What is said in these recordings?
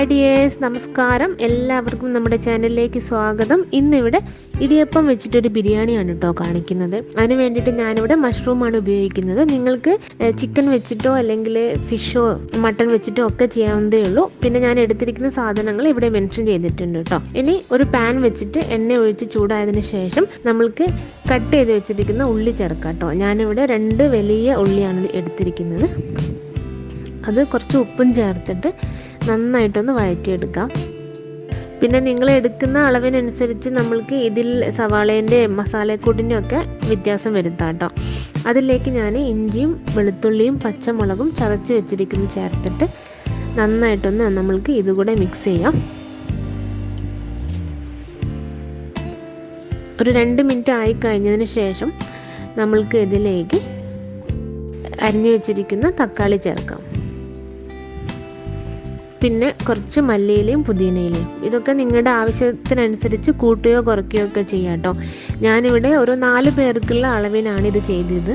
Hi dears, നമസ്കാരം. എല്ലാവർക്കും നമ്മുടെ ചാനലിലേക്ക് സ്വാഗതം. ഇന്നിവിടെ ഇടിയപ്പം വെച്ചിട്ടൊരു ബിരിയാണിയാണ് കേട്ടോ കാണിക്കുന്നത്. അതിന് വേണ്ടിയിട്ട് ഞാനിവിടെ മഷ്റൂമാണ് ഉപയോഗിക്കുന്നത്. നിങ്ങൾക്ക് ചിക്കൻ വെച്ചിട്ടോ അല്ലെങ്കിൽ ഫിഷോ മട്ടൺ വെച്ചിട്ടോ ഒക്കെ ചെയ്യാവുന്നതേ ഉള്ളൂ. പിന്നെ ഞാൻ എടുത്തിരിക്കുന്ന സാധനങ്ങൾ ഇവിടെ മെൻഷൻ ചെയ്തിട്ടുണ്ട് കേട്ടോ. ഇനി ഒരു പാൻ വെച്ചിട്ട് എണ്ണ ഒഴിച്ച് ചൂടായതിനു ശേഷം നമ്മൾക്ക് കട്ട് ചെയ്ത് വെച്ചിരിക്കുന്ന ഉള്ളി ചേർക്കാം കേട്ടോ. ഞാനിവിടെ 2 വലിയ ഉള്ളിയാണ് എടുത്തിരിക്കുന്നത്. അത് കുറച്ച് ഉപ്പും ചേർത്തിട്ട് നന്നായിട്ടൊന്ന് വഴറ്റിയെടുക്കാം. പിന്നെ നിങ്ങൾ എടുക്കുന്ന അളവിനനുസരിച്ച് നമ്മൾക്ക് ഇതിൽ സവാളേൻ്റെ മസാലക്കൂട്ടിൻ്റെ ഒക്കെ വ്യത്യാസം വരുത്താം കേട്ടോ. അതിലേക്ക് ഞാൻ ഇഞ്ചിയും വെളുത്തുള്ളിയും പച്ചമുളകും ചതച്ച് വെച്ചിരിക്കുന്നത് ചേർത്തിട്ട് നന്നായിട്ടൊന്ന് നമ്മൾക്ക് ഇതുകൂടെ മിക്സ് ചെയ്യാം. ഒരു 2 മിനിറ്റ് ആയി കഴിഞ്ഞതിന് ശേഷം നമ്മൾക്ക് ഇതിലേക്ക് അരിഞ്ഞു വെച്ചിരിക്കുന്ന തക്കാളി ചേർക്കാം. പിന്നെ കുറച്ച് മല്ലിയിലയും പുതിനയിലയും. ഇതൊക്കെ നിങ്ങളുടെ ആവശ്യത്തിനനുസരിച്ച് കൂട്ടുകയോ കുറയ്ക്കുകയോ ഒക്കെ ചെയ്യാം കേട്ടോ. ഞാനിവിടെ ഒരു 4 പേർക്കുള്ള അളവിനാണ് ഇത് ചെയ്തത്.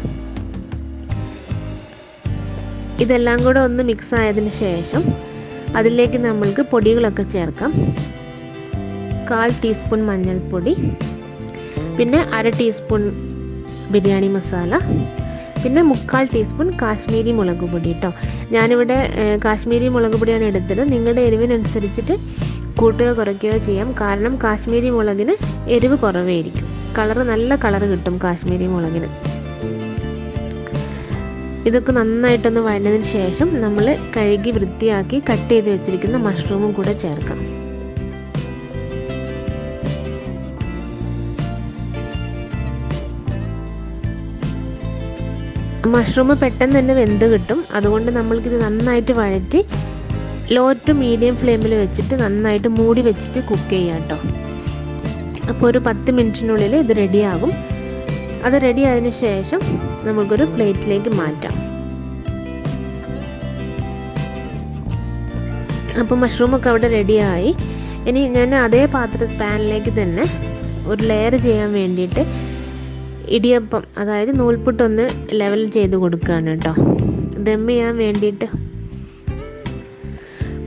ഇതെല്ലാം കൂടെ ഒന്ന് മിക്സ് ആയതിനു ശേഷം അതിലേക്ക് നമ്മൾക്ക് പൊടികളൊക്കെ ചേർക്കാം. 1/4 ടീസ്പൂൺ മഞ്ഞൾപ്പൊടി, പിന്നെ 1/2 ടീസ്പൂൺ ബിരിയാണി മസാല, പിന്നെ 3/4 ടീസ്പൂൺ കാശ്മീരി മുളക് പൊടി കേട്ടോ. ഞാനിവിടെ കാശ്മീരി മുളക് പൊടിയാണ് എടുത്തത്. നിങ്ങളുടെ എരിവിനനുസരിച്ചിട്ട് കൂട്ടുകയോ കുറയ്ക്കുകയോ ചെയ്യാം. കാരണം കാശ്മീരി മുളകിന് എരിവ് കുറവായിരിക്കും. നല്ല കളറ് കിട്ടും കാശ്മീരി മുളകിന്. ഇതൊക്കെ നന്നായിട്ടൊന്ന് വഴന്നതിന് ശേഷം നമ്മൾ കഴുകി വൃത്തിയാക്കി കട്ട് ചെയ്ത് വെച്ചിരിക്കുന്ന മഷ്റൂമും കൂടെ ചേർക്കാം. മഷ്റൂം പെട്ടെന്ന് തന്നെ വെന്ത് കിട്ടും. അതുകൊണ്ട് നമ്മൾക്കിത് നന്നായിട്ട് വഴറ്റി ലോ ടു മീഡിയം ഫ്ലെയിമിൽ വെച്ചിട്ട് നന്നായിട്ട് മൂടി വെച്ചിട്ട് കുക്ക് ചെയ്യാം കേട്ടോ. അപ്പോൾ ഒരു 10 മിനിറ്റിനുള്ളിൽ ഇത് റെഡിയാകും. അത് റെഡി ആയതിനു ശേഷം നമുക്കൊരു പ്ലേറ്റിലേക്ക് മാറ്റാം. അപ്പോൾ മഷ്റൂമൊക്കെ അവിടെ റെഡിയായി. ഇനി ഞാൻ അതേ പാനിലേക്ക് തന്നെ ഒരു ലെയർ ചെയ്യാൻ വേണ്ടിയിട്ട് ഇടിയപ്പം, അതായത് നൂൽപുട്ടൊന്ന് ലെവൽ ചെയ്ത് കൊടുക്കുകയാണ് കേട്ടോ, ദം ചെയ്യാൻ വേണ്ടിയിട്ട്.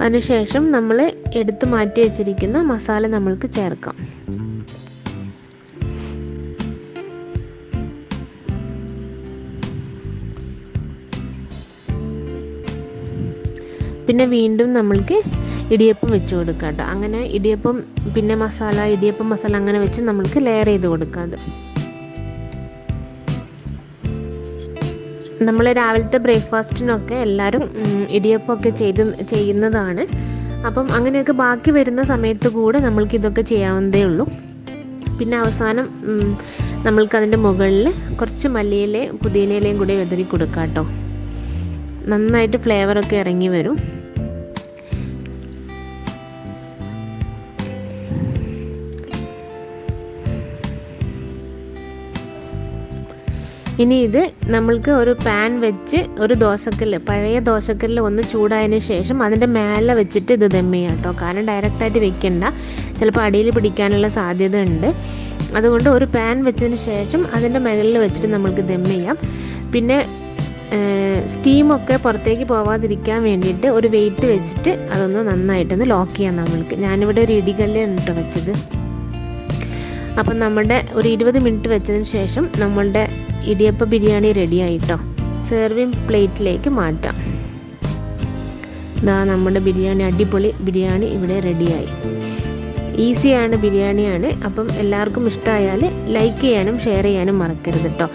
അതിനുശേഷം നമ്മൾ എടുത്ത് മാറ്റി വെച്ചിരിക്കുന്ന മസാല നമ്മൾക്ക് ചേർക്കാം. പിന്നെ വീണ്ടും നമ്മൾക്ക് ഇടിയപ്പം വെച്ച് കൊടുക്കാം കേട്ടോ. അങ്ങനെ ഇടിയപ്പം പിന്നെ ഇടിയപ്പം മസാല അങ്ങനെ വെച്ച് നമ്മൾക്ക് ലെയർ ചെയ്ത് കൊടുക്കാം. അത് നമ്മൾ രാവിലത്തെ ബ്രേക്ക്ഫാസ്റ്റിനൊക്കെ എല്ലാവരും ഇടിയപ്പമൊക്കെ ചെയ്യുന്നതാണ്. അപ്പം അങ്ങനെയൊക്കെ ബാക്കി വരുന്ന സമയത്ത് കൂടെ നമ്മൾക്ക് ഇതൊക്കെ ചെയ്യാവുന്നതേ ഉള്ളൂ. പിന്നെ അവസാനം നമ്മൾക്കതിൻ്റെ മുകളിൽ കുറച്ച് മല്ലിയിലയും പുതിനയിലയും കൂടി വിതറി കൊടുക്കാം കേട്ടോ. നന്നായിട്ട് ഫ്ലേവറൊക്കെ ഇറങ്ങി വരും. ഇനി ഇത് നമ്മൾക്ക് ഒരു പാൻ വെച്ച് ഒരു പഴയ ദോശക്കല്ല് ഒന്ന് ചൂടായതിന് ശേഷം അതിൻ്റെ മേലെ വെച്ചിട്ട് ഇത് ദം ചെയ്യാം കേട്ടോ. കാരണം ഡയറക്റ്റായിട്ട് വെക്കണ്ട, ചിലപ്പോൾ അടിയിൽ പിടിക്കാനുള്ള സാധ്യത ഉണ്ട്. അതുകൊണ്ട് ഒരു പാൻ വെച്ചതിന് ശേഷം അതിൻ്റെ മുകളിൽ വെച്ചിട്ട് നമ്മൾക്ക് ദം ചെയ്യാം. പിന്നെ സ്റ്റീമൊക്കെ പുറത്തേക്ക് പോവാതിരിക്കാൻ വേണ്ടിയിട്ട് ഒരു വെയിറ്റ് വെച്ചിട്ട് അതൊന്ന് നന്നായിട്ടൊന്ന് ലോക്ക് ചെയ്യാം നമ്മൾക്ക്. ഞാനിവിടെ ഒരു ഇടികല്ലാണ് കേട്ടോ വെച്ചത്. അപ്പം നമ്മുടെ ഒരു 20 മിനിറ്റ് വെച്ചതിന് ശേഷം നമ്മളുടെ ഇടിയപ്പ ബിരിയാണി റെഡി ആയിട്ടോ. സെർവിങ് പ്ലേറ്റിലേക്ക് മാറ്റാം. നമ്മുടെ അടിപൊളി ബിരിയാണി ഇവിടെ റെഡിയായി. ഈസിയാണ് ബിരിയാണിയാണ്. അപ്പം എല്ലാവർക്കും ഇഷ്ടമായാൽ ലൈക്ക് ചെയ്യാനും ഷെയർ ചെയ്യാനും മറക്കരുത് കേട്ടോ.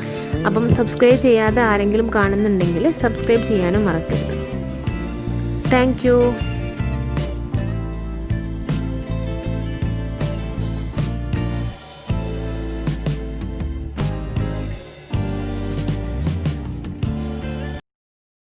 അപ്പം സബ്സ്ക്രൈബ് ചെയ്യാതെ ആരെങ്കിലും കാണുന്നുണ്ടെങ്കിൽ സബ്സ്ക്രൈബ് ചെയ്യാനും മറക്കരുത്. Thank you.